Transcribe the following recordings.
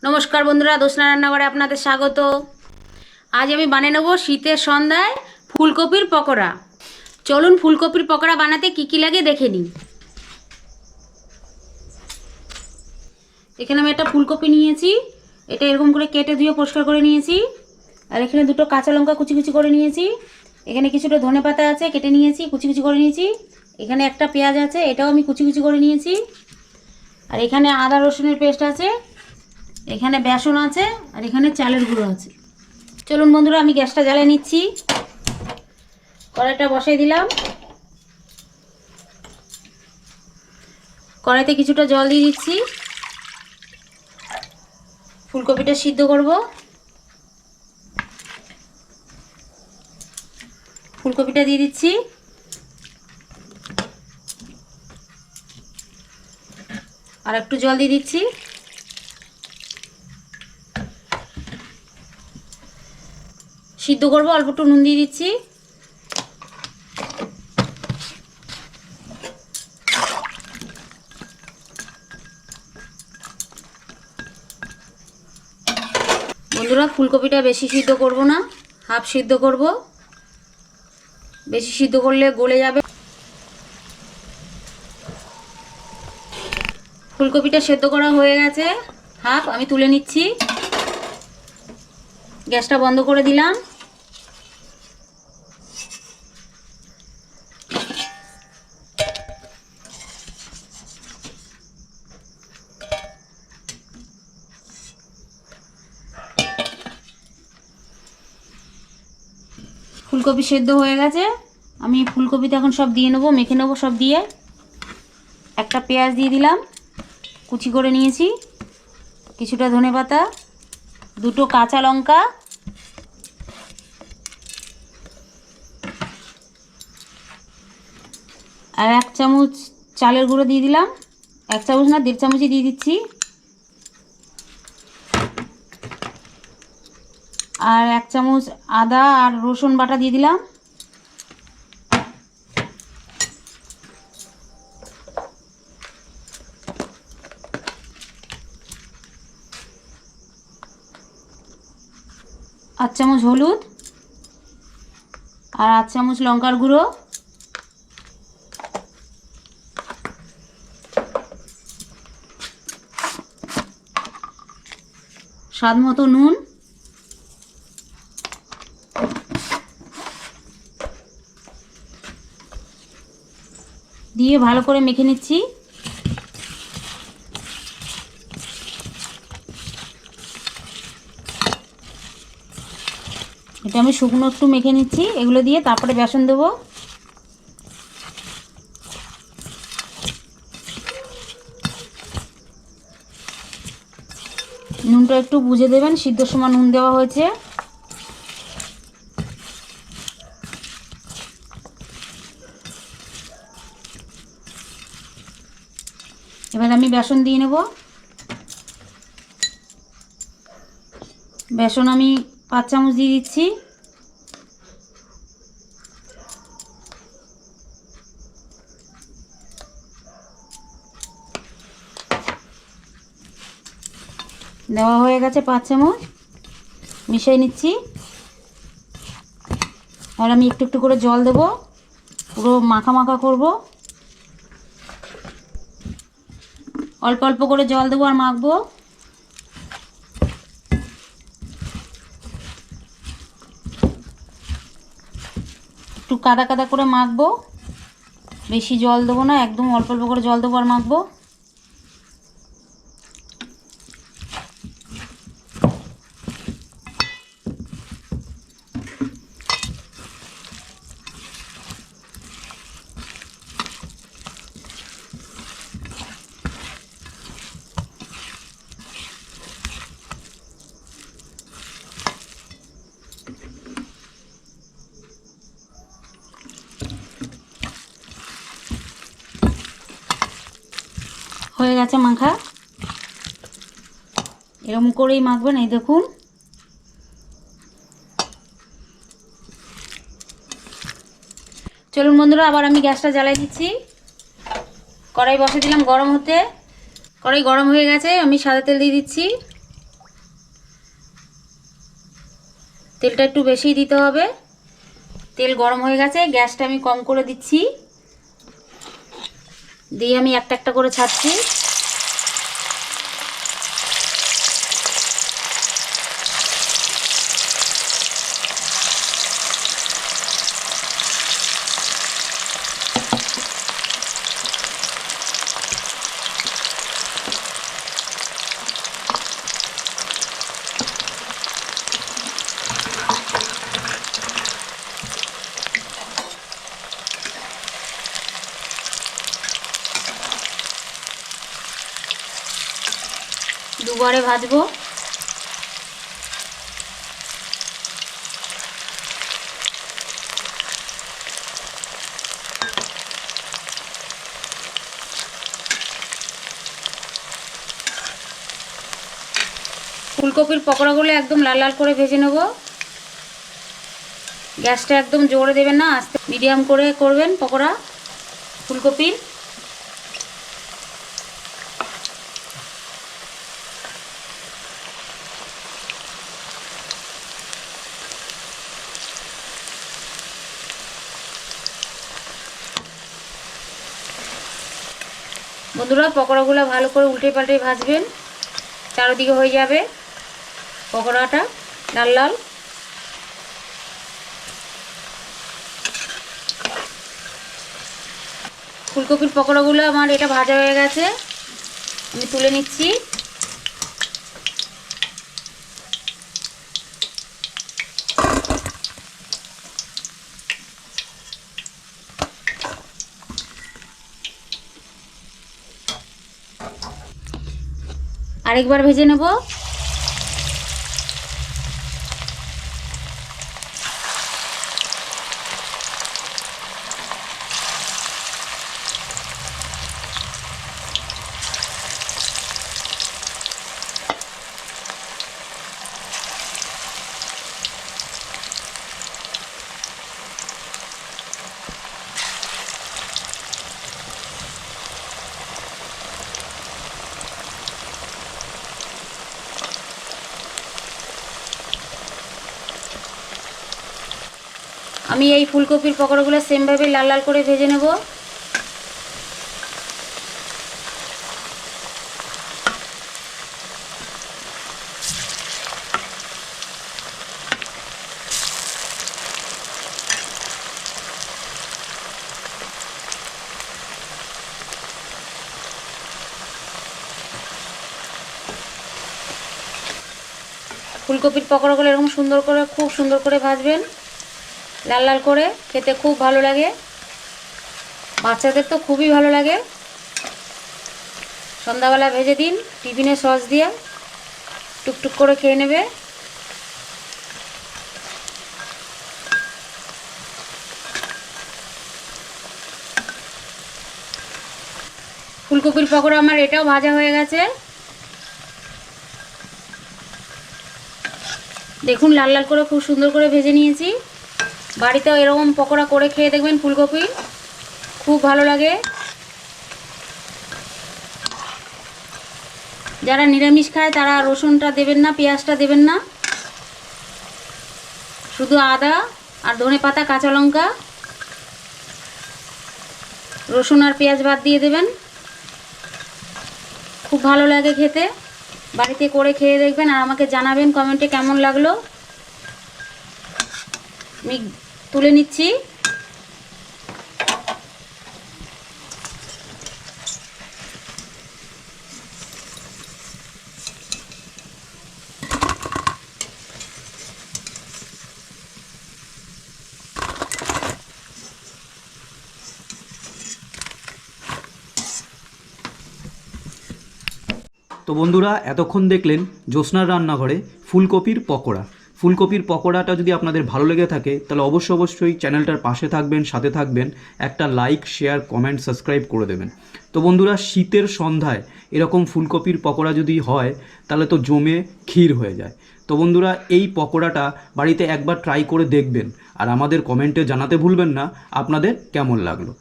নমস্কার বন্ধুরা, দোসনা রান্নাঘরে আপনাদের স্বাগত। আজ আমি বানিয়ে নেব শীতের সন্ধ্যায় ফুলকপির পকোড়া। চলুন ফুলকপির পকোড়া বানাতে কি কি লাগে দেখে নিই। এখানে আমি একটা ফুলকপি নিয়েছি, এটা এরকম করে কেটে ধুয়ে পরিষ্কার করে নিয়েছি। আর এখানে দুটো কাঁচা লঙ্কা কুচি কুচি করে নিয়েছি। এখানে কিছুটা ধনেপাতা আছে, কেটে নিয়েছি, কুচি কুচি করে নিয়েছি। এখানে একটা পেঁয়াজ আছে, এটাও আমি কুচি কুচি করে নিয়েছি। আর এখানে আদা রসুনের পেস্ট আছে, এখানে বেসন আছে, আর এখানে চালের গুঁড়ো আছে। চলুন বন্ধুরা, আমি গ্যাসটা জ্বালিয়ে নিচ্ছি। কড়াইটা বসাই দিলাম। কড়াইতে কিছুটা জল দিয়ে দিচ্ছি। ফুলকপিটা সিদ্ধ করব। ফুলকপিটা দিয়ে দিচ্ছি। আর একটু জল দিয়ে দিচ্ছি। সিদ্ধ করব, অল্প একটু নুন দিয়ে দিচ্ছি। বন্ধুরা, ফুলকপিটা বেশি সিদ্ধ করব না, হাফ সিদ্ধ করব। বেশি সিদ্ধ করলে গলে যাবে। ফুলকপিটা সেদ্ধ করা হয়ে গেছে হাফ, আমি তুলে নিচ্ছি। গ্যাসটা বন্ধ করে দিলাম। ফুলকপি সেদ্ধ হয়ে গেছে, আমি ফুলকপিতে এখন সব দিয়ে নেবো, মেখে নেবো সব দিয়ে। একটা পেঁয়াজ দিয়ে দিলাম, কুচি করে নিয়েছি। কিছুটা ধনেপাতা, দুটো কাঁচা লঙ্কা, আর 1 চামচ চালের গুঁড়ো দিয়ে দিলাম। 1 চামচ না, 1.5 চামচই দিয়ে দিচ্ছি। আর 1 চামচ আদা আর রসুন বাটা দিয়ে দিলাম। আধ চামচ হলুদ, আর 1 চামচ লঙ্কার গুঁড়ো, স্বাদ মতো নুন, দিয়ে ভালো করে মেখে নিচ্ছি। এটা আমি শুকনো একটু মেখে নিচ্ছি, এগুলো দিয়ে তারপরে বেসন দেবো। নুনটা একটু বুঝে দেবেন, সিদ্ধর সময় নুন দেওয়া হয়েছে। এবার আমি বেসন দিয়ে নেব। বেসন আমি 5 চামচ দিয়ে দিচ্ছি। দেওয়া হয়ে গেছে 5 চামচ, মিশিয়ে নিচ্ছি। আর আমি একটু একটু করে জল দেবো, পুরো মাখা মাখা করব। অল্প অল্প করে জল দেবো আর মাখবো। একটু কাদা কাদা করে মাখবো, বেশি জল দেবো না, একদম অল্প অল্প করে জল দেবো আর মাখবো। হয়ে গেছে মাখা, এরকম করেই মাখবেন। এই দেখুন, চলুন বন্ধুরা, আবার আমি গ্যাসটা জ্বালিয়ে দিচ্ছি। কড়াই বসে দিলাম গরম হতে। কড়াই গরম হয়ে গেছে, আমি সাদা তেল দিয়ে দিচ্ছি। তেলটা একটু বেশি দিতে হবে। তেল গরম হয়ে গেছে, গ্যাসটা আমি কম করে দিচ্ছি, দিয়ে আমি একটা একটা করে ছাড়ছি। দুবারে ভাজবো। ফুলকপির পকোড়াগুলো একদম লাল লাল করে ভেজে নেব। গ্যাসটা একদম জোরে দেবেন না, আস্তে মিডিয়াম করে করবেন পকোড়া ফুলকপির। বন্ধুরা, পকোড়াগুলো ভালো করে উল্টে পাল্টে ভাজবেন, চারদিকে হয়ে যাবে পকোড়াটা লাল লাল। ফুলকপির পকোড়াগুলো আমার এটা ভাজা হয়ে গেছে, আমি তুলে নিচ্ছি। আরেকবার ভেজে নেব। আমি এই ফুলকপির পকোড়াগুলো সেমভাবে লাল লাল করে ভেজে নেব। ফুলকপির পকোড়াগুলো এরকম সুন্দর করে, খুব সুন্দর করে ভাজবেন, লাল লাল করে, খেতে খুব ভালো লাগে, বাচ্চাদের তো খুবই ভালো লাগে। সন্ধ্যাবেলা ভেজে দিন, টিফিনে সস দিয়ে টুকটুক করে খেয়ে নেবে। ফুলকপির পকোড়া আমার এটাও ভাজা হয়ে গেছে, দেখুন লাল লাল করে খুব সুন্দর করে ভেজে নিয়েছি। বাড়িতেও এরকম পকোড়া করে খেয়ে দেখবেন, ফুলকপি খুব ভালো লাগে। যারা নিরামিষ খায় তারা রসুনটা দেবেন না, পেঁয়াজটা দেবেন না, শুধু আদা আর ধনেপাতা, কাঁচা লঙ্কা, রসুন আর পেঁয়াজ বাদ দিয়ে দেবেন, খুব ভালো লাগে খেতে। বাড়িতে করে খেয়ে দেখবেন আর আমাকে জানাবেন কমেন্টে কেমন লাগলো। আমি তুলে নিচ্ছি। তো বন্ধুরা, এতক্ষণ দেখলেন জ্যোৎস্নার রান্নাঘরে ফুলকপির পকোড়া। ফুলকপির পকোড়াটা যদি আপনাদের ভালো লেগে থাকে তাহলে অবশ্যই চ্যানেলটার পাশে থাকবেন, সাথে থাকবেন, একটা লাইক, শেয়ার, কমেন্ট, সাবস্ক্রাইব করে দেবেন। তো বন্ধুরা, শীতের সন্ধ্যায় এরকম ফুলকপির পকোড়া যদি হয় তাহলে তো জমে ক্ষীর হয়ে যায়। তো বন্ধুরা, এই পকোড়াটা বাড়িতে একবার ট্রাই করে দেখবেন আর আমাদের কমেন্টে জানাতে ভুলবেন না আপনাদের কেমন লাগলো।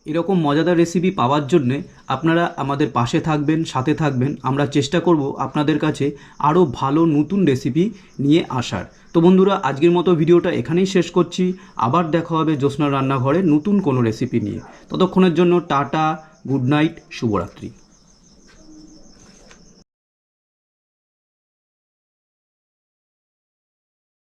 এরকম মজাদার রেসিপি পাওয়ার জন্যে আপনারা আমাদের পাশে থাকবেন, সাথে থাকবেন। আমরা চেষ্টা করব আপনাদের কাছে আরও ভালো নতুন রেসিপি নিয়ে আসার। তো বন্ধুরা, আজকের মতো ভিডিওটা এখানেই শেষ করছি। আবার দেখা হবে জ্যোৎস্নার রান্নাঘরে নতুন কোনো রেসিপি নিয়ে। ততক্ষণের জন্য টাটা, গুড নাইট, শুভরাত্রি।